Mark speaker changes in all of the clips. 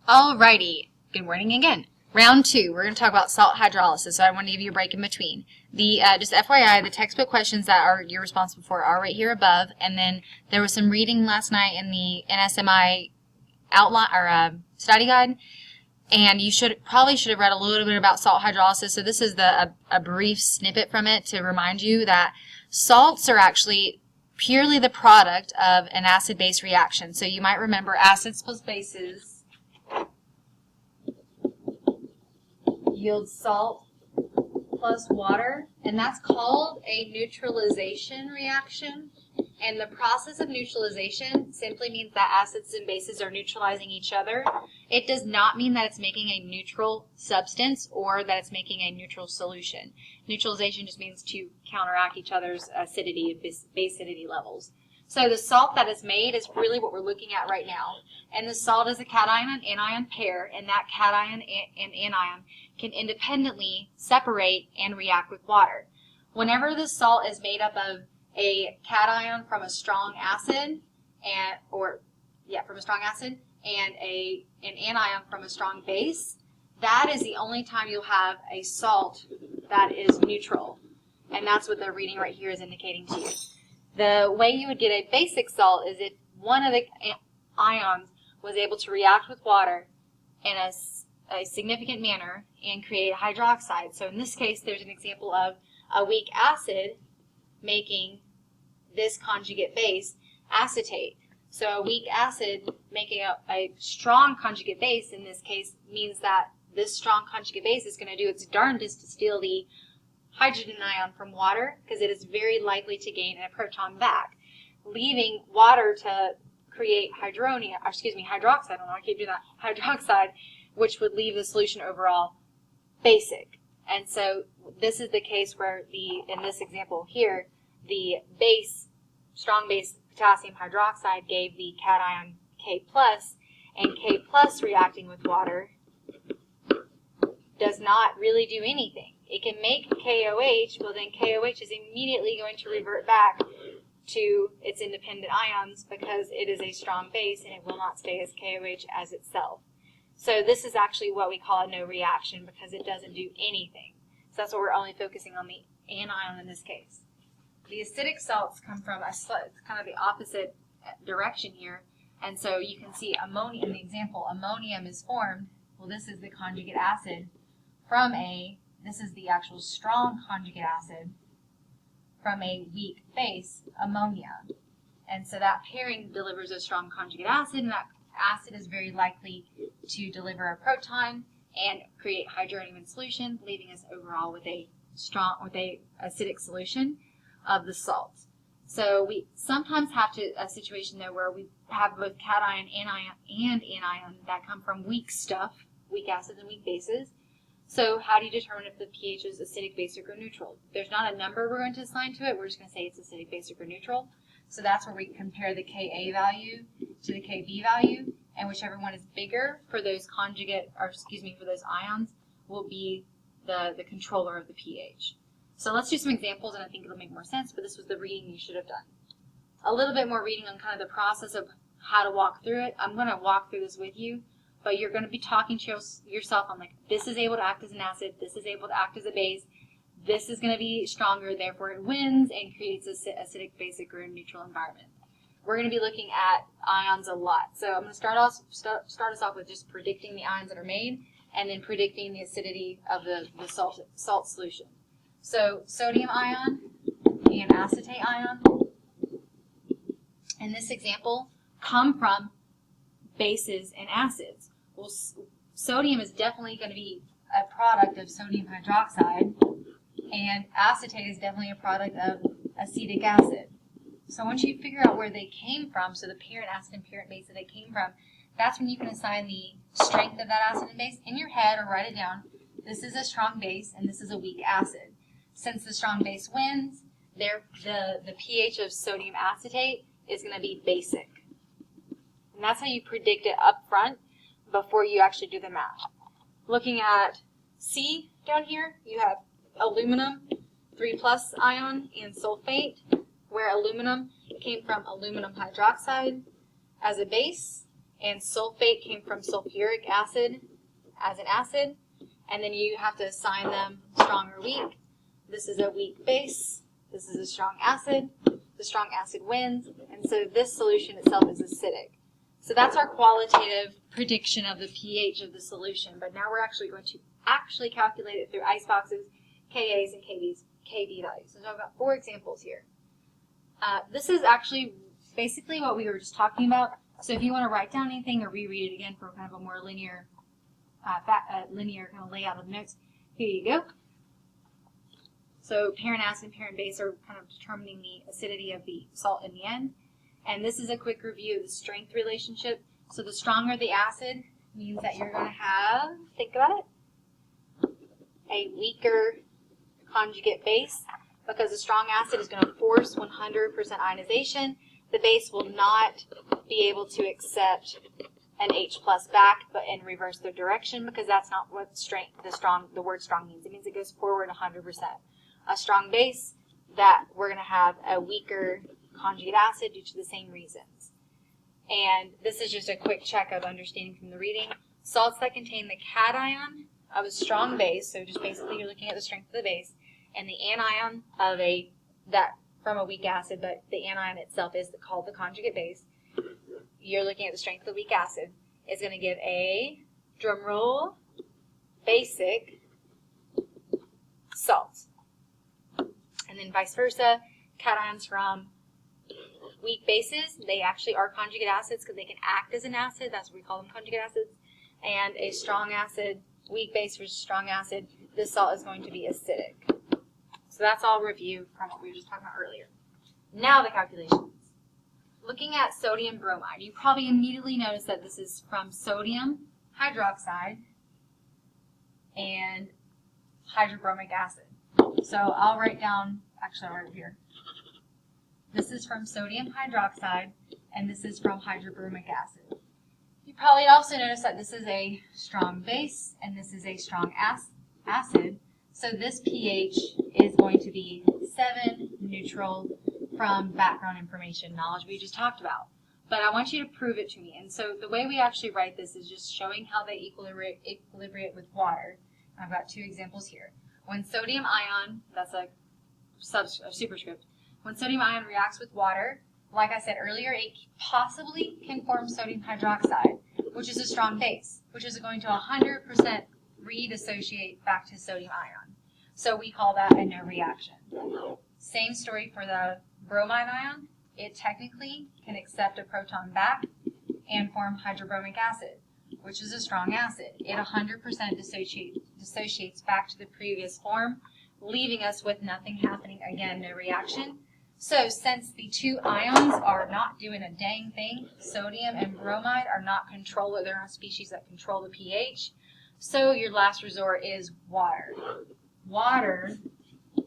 Speaker 1: Alrighty, good morning again. Round 2, we're going to talk about salt hydrolysis, so I want to give you a break in between. Just FYI, the textbook questions that you're responsible for are right here above, and then there was some reading last night in the NSMI outline or study guide, and you probably should have read a little bit about salt hydrolysis. So this is a brief snippet from it to remind you that salts are actually purely the product of an acid-base reaction. So you might remember acids plus bases yields salt plus water, and that's called a neutralization reaction. And the process of neutralization simply means that acids and bases are neutralizing each other. It does not mean that it's making a neutral substance or that it's making a neutral solution. Neutralization just means to counteract each other's acidity and basicity levels. So the salt that is made is really what we're looking at right now. And the salt is a cation and anion pair, and that cation and anion can independently separate and react with water. Whenever the salt is made up of a cation from a strong acid, and an anion from a strong base, that is the only time you'll have a salt that is neutral. And that's what the reading right here is indicating to you. The way you would get a basic salt is if one of the ions was able to react with water in a significant manner and create hydroxide. So in this case, there's an example of a weak acid making this conjugate base acetate. So a weak acid making a strong conjugate base in this case means that this strong conjugate base is going to do its darndest to steal the hydrogen ion from water, because it is very likely to gain a proton back, leaving water to create hydroxide, I don't know, I keep doing that, hydroxide, which would leave the solution overall basic. And so this is the case where in this example here, the strong base potassium hydroxide gave the cation K+, and K+ reacting with water does not really do anything. It can make KOH, well then KOH is immediately going to revert back to its independent ions because it is a strong base and it will not stay as KOH as itself. So this is actually what we call a no reaction because it doesn't do anything. So that's why we're only focusing on the anion in this case. The acidic salts come from it's kind of the opposite direction here. And so you can see ammonia in the example, ammonium is formed. Well, this is the conjugate acid from this is the actual strong conjugate acid from a weak base, ammonia. And so that pairing delivers a strong conjugate acid, and that acid is very likely to deliver a proton and create hydronium in solution, leaving us overall with a acidic solution of the salt. So we sometimes have a situation though where we have both cation, anion, and anion that come from weak stuff, weak acids and weak bases. So how do you determine if the pH is acidic, basic, or neutral? There's not a number we're going to assign to it. We're just going to say it's acidic, basic, or neutral. So that's where we compare the Ka value to the Kb value, and whichever one is bigger for those for those ions will be the controller of the pH. So let's do some examples, and I think it'll make more sense, but this was the reading you should have done. A little bit more reading on kind of the process of how to walk through it. I'm going to walk through this with you. But you're going to be talking to yourself on like, this is able to act as an acid, this is able to act as a base, this is going to be stronger, therefore it wins and creates an acidic, basic, or neutral environment. We're going to be looking at ions a lot. So I'm going to start us off with just predicting the ions that are made and then predicting the acidity of the salt solution. So sodium ion and acetate ion in this example come from bases and acids. Well, sodium is definitely going to be a product of sodium hydroxide, and acetate is definitely a product of acetic acid. So once you figure out where they came from, so the parent acid and parent base that they came from, that's when you can assign the strength of that acid and base in your head or write it down. This is a strong base and this is a weak acid. Since the strong base wins, the pH of sodium acetate is going to be basic. And that's how you predict it up front before you actually do the math. Looking at C down here, you have aluminum 3+ ion and sulfate, where aluminum came from aluminum hydroxide as a base, and sulfate came from sulfuric acid as an acid, and then you have to assign them strong or weak. This is a weak base, this is a strong acid, the strong acid wins, and so this solution itself is acidic. So that's our qualitative prediction of the pH of the solution, but now we're actually going to calculate it through ice boxes, Kas and Kb values. So I've got 4 examples here. This is actually basically what we were just talking about. So if you want to write down anything or reread it again for kind of a more linear kind of layout of notes, here you go. So parent acid and parent base are kind of determining the acidity of the salt in the end. And this is a quick review of the strength relationship. So the stronger the acid means that you're going to have, think about it, a weaker conjugate base, because the strong acid is going to force 100% ionization. The base will not be able to accept an H plus back, but in reverse their direction, because that's not what the word strong means. It means it goes forward 100%. A strong base, that we're going to have a weaker conjugate acid due to the same reasons. And this is just a quick check of understanding from the reading. Salts that contain the cation of a strong base, so just basically you're looking at the strength of the base, and the anion of from a weak acid, but the anion itself is called the conjugate base. You're looking at the strength of the weak acid. Is going to give a, drum roll, basic salt. And then vice versa, cations from weak bases, they actually are conjugate acids because they can act as an acid. That's what we call them, conjugate acids. And a strong acid, weak base versus strong acid, this salt is going to be acidic. So that's all review from what we were just talking about earlier. Now the calculations. Looking at sodium bromide, you probably immediately notice that this is from sodium hydroxide and hydrobromic acid. So I'll write down, actually I'll write it here. This is from sodium hydroxide and this is from hydrobromic acid. You probably also notice that this is a strong base and this is a strong acid. So this pH is going to be 7 neutral from background information, knowledge we just talked about. But I want you to prove it to me. And so the way we actually write this is just showing how they equilibrate with water. I've got 2 examples here. When sodium ion, that's a superscript, when sodium ion reacts with water, like I said earlier, it possibly can form sodium hydroxide, which is a strong base, which is going to 100% redissociate back to sodium ion. So we call that a no reaction. Same story for the bromide ion. It technically can accept a proton back and form hydrobromic acid, which is a strong acid. It 100% dissociates back to the previous form, leaving us with nothing happening, again, no reaction. So since the 2 ions are not doing a dang thing, sodium and bromide are not they're not species that control the pH, so your last resort is water. Water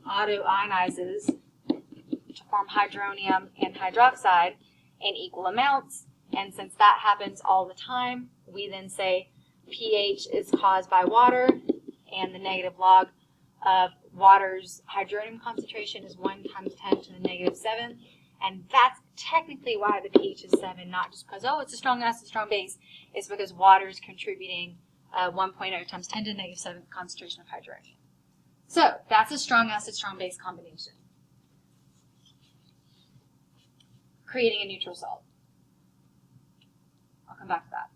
Speaker 1: auto-ionizes to form hydronium and hydroxide in equal amounts, and since that happens all the time, we then say pH is caused by water, and the negative log of water's hydronium concentration is 1 times 10 to the negative 7th, and that's technically why the pH is 7, not just because, oh, it's a strong acid, strong base. It's because water is contributing 1.0 times 10 to the negative 7th concentration of hydronium. So that's a strong acid, strong base combination, creating a neutral salt. I'll come back to that.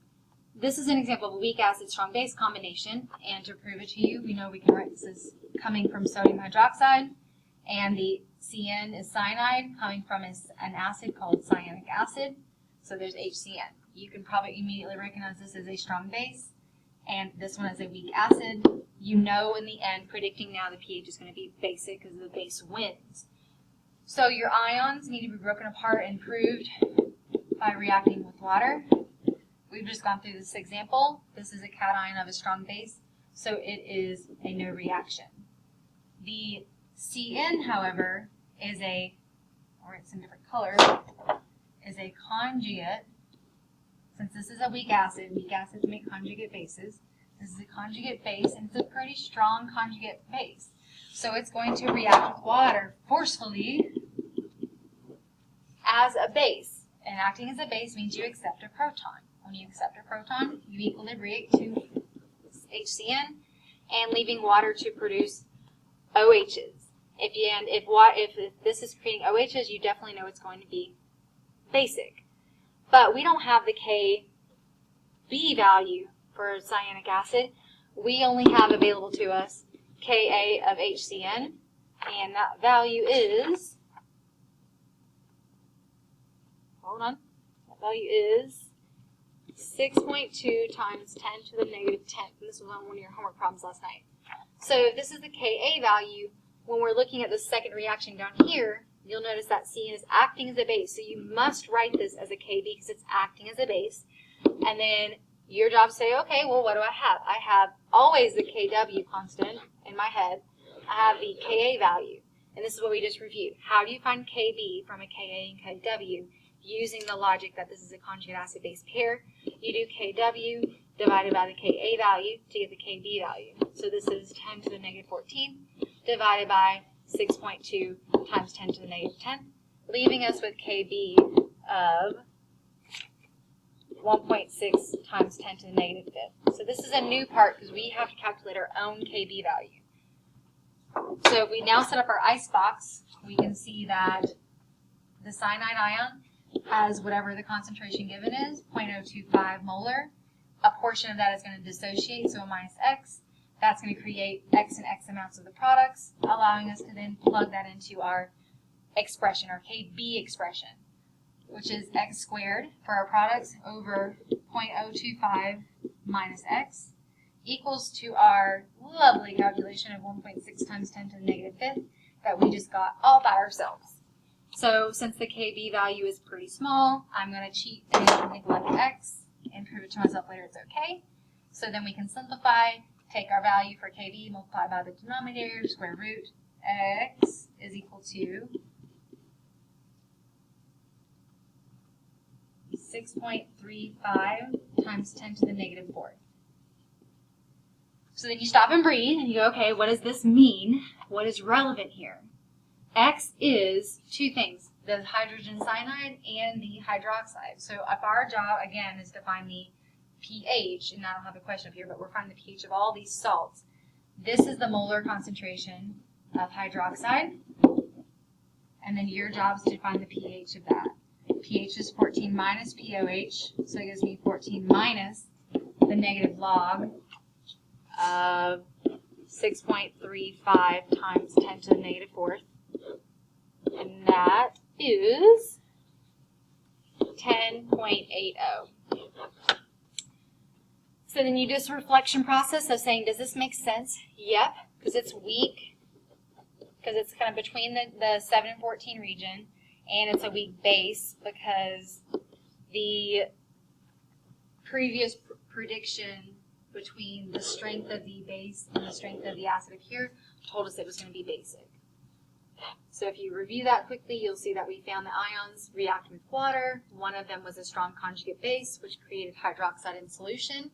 Speaker 1: This is an example of a weak acid, strong base combination, and to prove it to you, we know we can write this as coming from sodium hydroxide, and the CN is cyanide, coming from an acid called cyanic acid, so there's HCN. You can probably immediately recognize this as a strong base, and this one is a weak acid. You know in the end, predicting now the pH is going to be basic because the base wins. So your ions need to be broken apart and proved by reacting with water. We've just gone through this example. This is a cation of a strong base, so it is a no reaction. The CN, however, is it's in different colors, is a conjugate. Since this is a weak acids make conjugate bases. This is a conjugate base, and it's a pretty strong conjugate base. So it's going to react with water forcefully as a base. And acting as a base means you accept a proton. when you accept a proton, you equilibrate to HCN, and leaving water to produce OHs. If this is creating OHs, you definitely know it's going to be basic. But we don't have the Kb value for cyanic acid. We only have available to us Ka of HCN, and that value is, hold on, that value is 6.2 times 10 to the negative 10th. This was on one of your homework problems last night. So if this is the Ka value, when we're looking at the second reaction down here, you'll notice that CN is acting as a base. So you must write this as a Kb because it's acting as a base. And then your job say, okay, well, what do I have? I have always the Kw constant in my head. I have the Ka value. And this is what we just reviewed. How do you find Kb from a Ka and Kw? Using the logic that this is a conjugate acid-base pair, you do Kw divided by the Ka value to get the Kb value. So this is 10 to the negative 14 divided by 6.2 times 10 to the negative 10, leaving us with Kb of 1.6 times 10 to the negative 5th. So this is a new part because we have to calculate our own Kb value. So if we now set up our ice box, we can see that the cyanide ion has whatever the concentration given is, 0.025 molar. A portion of that is going to dissociate, so a minus X. That's going to create X and X amounts of the products, allowing us to then plug that into our expression, our Kb expression, which is X squared for our products over 0.025 minus X equals to our lovely calculation of 1.6 times 10 to the negative 5th that we just got all by ourselves. So since the Kb value is pretty small, I'm going to cheat and neglect X and prove it to myself later it's okay. So then we can simplify, take our value for Kb, multiply by the denominator, square root, X is equal to 6.35 times 10 to the negative 4th. So then you stop and breathe and you go, okay, what does this mean? What is relevant here? X is two things, the hydrogen cyanide and the hydroxide. So if our job, again, is to find the pH, and I don't have a question up here, but we're finding the pH of all these salts. This is the molar concentration of hydroxide, and then your job is to find the pH of that. pH is 14 minus POH, so it gives me 14 minus the negative log of 6.35 times 10 to the negative 4th. And that is 10.80. So then you do this reflection process of saying, does this make sense? Yep, because it's weak, because it's kind of between the 7 and 14 region, and it's a weak base because the previous prediction between the strength of the base and the strength of the acid up here told us it was going to be basic. So if you review that quickly, you'll see that we found the ions react with water. One of them was a strong conjugate base, which created hydroxide in solution.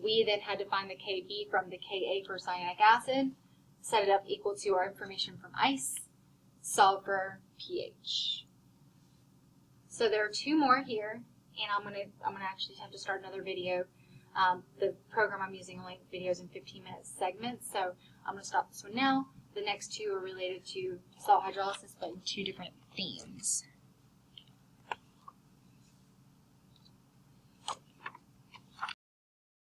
Speaker 1: We then had to find the Kb from the Ka for cyanic acid, set it up equal to our information from ice, solve for pH. So there are two more here, and I'm gonna actually have to start another video. The program I'm using only videos in 15-minute segments, so I'm gonna stop this one now. The next two are related to salt hydrolysis, but in two different themes.